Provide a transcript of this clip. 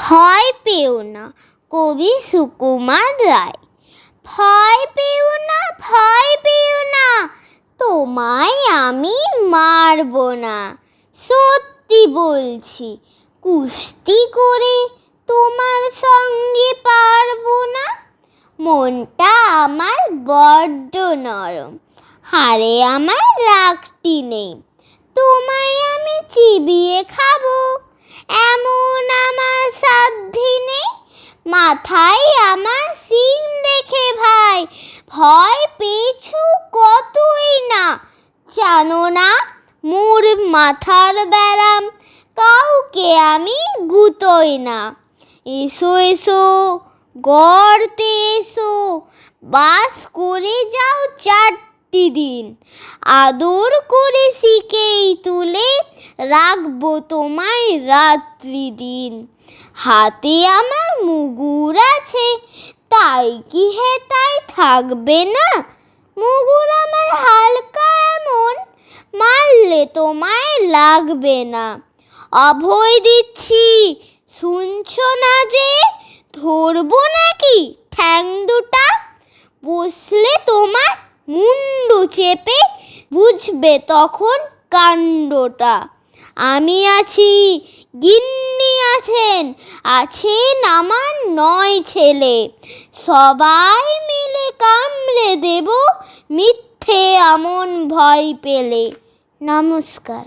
ভয় পেও না, কবি সুকুমার রায়। ভয় পেও না, ভয় পেও না, তোমায় আমি মারব না। সত্যি বলছি, কুস্তি করে তোমার সঙ্গে পারবো না। মনটা আমার বড্ড নরম, হাড়ে আমার রাগটি নেই। তোমায় আমি চিবিয়ে খাবো, এমন আমার সাধ্যি নেই। মাথায় আমার শিং দেখে ভাই ভয় পেয়েছো কতই না। জানো না মোর মাথার ব্যারাম, কাউকে আমি গুতোই না। এসো এসো গর্তে এসো, বাস করে যাও 4টি দিন। আদর করে শিকেই তুলে রাখবো তোমায় রাত্রি দিন। হাতে আমার মুগুর আছে, তাই কি হেতায় থাকবে না? মুগুর আমার হালকা এমন, মারলে তোমায় লাগবে না। অভয় দিচ্ছি, শুনছো না যে? ধরবো নাকি ঠ্যাং দুটা? বসলে তোমার মুন্ডু চেপে বুঝবে তখন কাণ্ডটা। আমি আছি, গিন্নি আছেন, আছেন আমার 9 ছেলে। সবাই মিলে কামড়ে দেব মিথ্যে আমন ভয় পেলে। নমস্কার।